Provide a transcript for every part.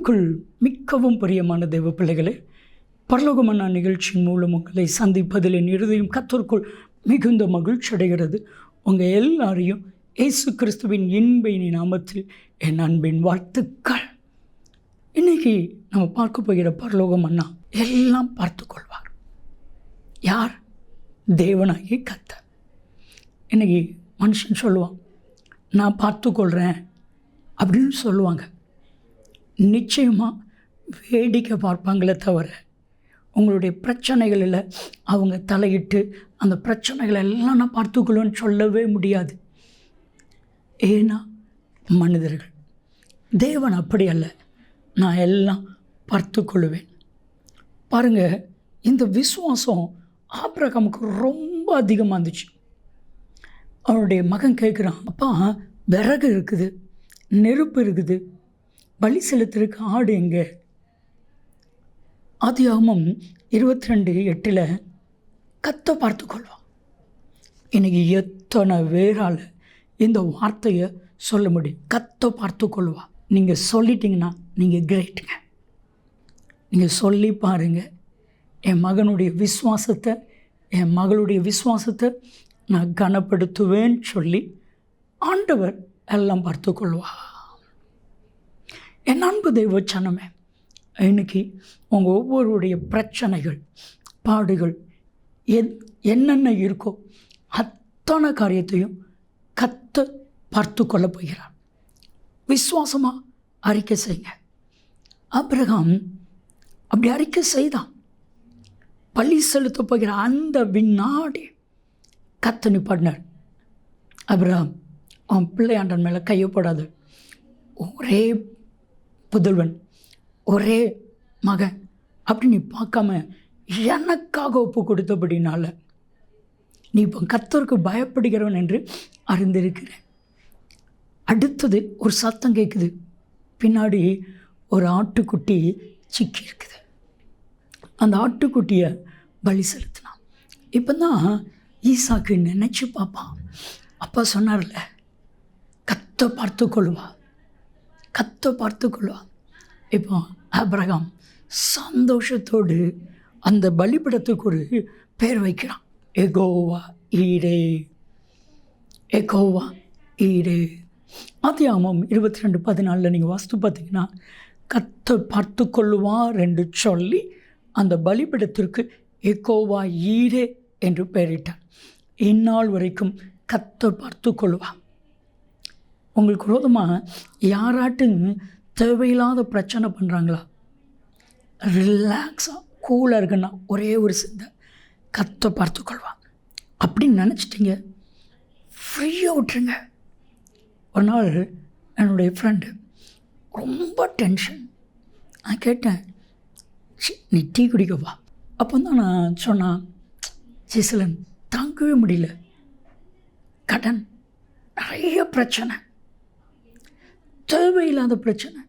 கிறிஸ்துவுக்குள் மிகவும் பிரியமான தேவ பிள்ளைகளே, பரலோக மன்னா நிகழ்ச்சியின் மூலம் உங்களை சந்திப்பதில் என் இருதயம் கர்த்தருக்குள் மிகுந்த மகிழ்ச்சி அடைகிறது. உங்கள் எல்லாரையும் இயேசு கிறிஸ்துவின் இன்பையின் நாமத்தில் என் அன்பின் வாழ்த்துக்கள். இன்றைக்கி நம்ம பார்க்க போகிற பரலோக மன்னா எல்லாம் பார்த்து கொள்வார். யார்? தேவனாகி கர்த்தர். இன்றைக்கி மனுஷன் சொல்லுவான், நான் பார்த்துக்கொள்கிறேன் அப்படின்னு சொல்லுவாங்க. நிச்சயமாக வேடிக்கை பார்ப்பாங்களே தவிர உங்களுடைய பிரச்சனைகளில் அவங்க தலையிட்டு அந்த பிரச்சனைகளை எல்லாம் நான் பார்த்துக்கொள்ளுன்னு சொல்லவே முடியாது. ஏன்னா மனிதர்கள். தேவன் அப்படி அல்ல, நான் எல்லாம் பார்த்துக்கொள்ளுவேன். பாருங்கள், இந்த விசுவாசம் ஆபிரகாமுக்கு ரொம்ப அதிகமாக இருந்துச்சு. அவனுடைய மகன் கேட்குறான், அப்பா விறகு இருக்குது, நெருப்பு இருக்குது, பலி செலுத்துறதுக்கு ஆடு எங்கே? ஆதியாகமம் 22:8 கர்த்தர் பார்த்துக்கொள்வான். இன்றைக்கி எத்தனை பேரால் இந்த வார்த்தையை சொல்ல முடியும்? கர்த்தர் பார்த்துக்கொள்வா. நீங்கள் சொல்லிட்டீங்கன்னா நீங்கள் கிரேட்டுங்க. நீங்கள் சொல்லி பாருங்கள், என் மகனுடைய விசுவாசத்தை, என் மகளுடைய விசுவாசத்தை நான் கனப்படுத்துவேன்னு சொல்லி ஆண்டவர் எல்லாம் பார்த்துக்கொள்வா. என் அன்பு தெய்வ சனமே, இன்னைக்கு உங்கள் ஒவ்வொருடைய பிரச்சனைகள், பாடுகள் என்னென்ன இருக்கோ அத்தனை காரியத்தையும் கர்த்தர் பார்த்து கொள்ள போகிறார். விசுவாசமாக அறிக்கை செய்யுங்க. ஆபிரகாம் அப்படி அறிக்கை செய்தான். பலி செலுத்த போகிற அந்த வினாடி கர்த்தர் நிப்பாட்டினார். ஆபிரகாம், அவன் பிள்ளையாண்டன் மேலே கையப்படாது, ஒரே புதல்வன், ஒரே மகன் அப்படி நீ பார்க்காம எனக்காக ஒப்பு கொடுத்தபடினால நீ இப்போ கர்த்தருக்கு பயப்படுகிறவன் என்று அறிந்திருக்கிறேன். அடுத்தது ஒரு சத்தம் கேட்குது. பின்னாடி ஒரு ஆட்டுக்குட்டி சிக்கி இருக்குது. அந்த ஆட்டுக்குட்டியை பலி செலுத்தினான். இப்போ தான் ஈசாக்கு நினச்சி பார்ப்பான். அப்பா சொன்னார்ல, கர்த்தர் பார்த்துக்கொள்வா, கர்த்தர் பார்த்துக்கொள்வா. இப்போ ஆபிரகாம் சந்தோஷத்தோடு அந்த பலிபீடத்துக்கு ஒரு பேர் வைக்கிறான். யெகோவா ஈரே, யெகோவா ஈரே. ஆதியாகமம் 22:14 நீங்கள் வாஸ்து பார்த்தீங்கன்னா, கர்த்தர் பார்த்து கொள்ளுவார் என்று சொல்லி அந்த பலிபீடத்திற்கு யெகோவா ஈரே என்று பெயரிட்டார். இந்நாள் வரைக்கும் கர்த்தர் பார்த்து கொள்ளுவார். உங்களுக்கு விரோதமாக யாராட்டும் தேவையில்லாத பிரச்சனை பண்ணுறாங்களா? ரிலாக்ஸாக கூலாக இருக்குன்னா ஒரே ஒரு சிந்தை, கர்த்தர் பார்த்துக்கொள்வான் அப்படின்னு நினச்சிட்டிங்க, ஃப்ரீயாக விட்டுருங்க. ஒரு நாள் என்னுடைய ஃப்ரெண்டு ரொம்ப டென்ஷன். நான் கேட்டேன், நீ டீ குடிக்கவா? அப்போ தான் நான் சொன்னான், ஜெசலன் தாங்கவே முடியல, கடன், நிறைய பிரச்சனை, தேவையில்லாத பிரச்சனை.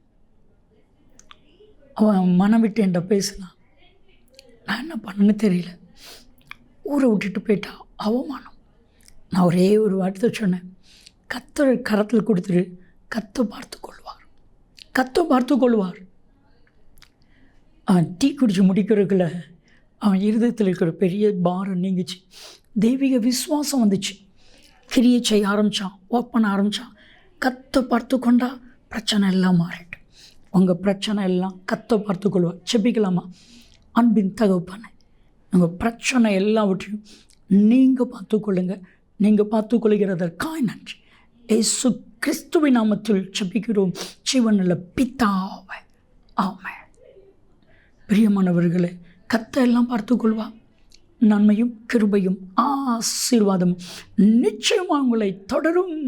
அவன் மனம் விட்டு என்கிட்ட பேசினான். நான் என்ன பண்ணணுன்னு தெரியல. ஊரை விட்டுட்டு போயிட்டா அவமானம். நான் ஒரே ஒரு வார்த்தை சொன்னேன், கர்த்தர் கரத்தில் கொடுத்துரு, கர்த்தர் பார்த்து கொள்வார், கர்த்தர் பார்த்து கொள்வார். அவன் டீ குடித்து முடிக்கிறதுக்குள்ள அவன் இருதயத்தில் இருக்கிற பெரிய பாரம் நீங்கிச்சு. தெய்வீக விசுவாசம் வந்துச்சு. கிரியை செய்ய ஆரம்பித்தான், ஒர்க் பண்ண ஆரம்பித்தான். கர்த்தர் பார்த்து கொண்டா பிரச்சனை எல்லாம் மாறிட்டு. உங்கள் பிரச்சனை எல்லாம் கர்த்தர் பார்த்து கொள்வார். செபிக்கலாமா? அன்பின் தகப்பனே, உங்கள் பிரச்சனை எல்லாவற்றையும் நீங்கள் பார்த்துக்கொள்ளுங்க. நீங்கள் பார்த்துக்கொள்கிறதற்காக நன்றி. இயேசு கிறிஸ்துவின் நாமத்தில் செபிக்கிறோம் ஜீவனுள்ள பிதாவே, ஆமென். பிரியமானவர்களே, கர்த்தர் எல்லாம் பார்த்துக்கொள்வா. நன்மையும் கிருபையும் ஆசீர்வாதம் நிச்சயமாக உங்களை தொடரும்.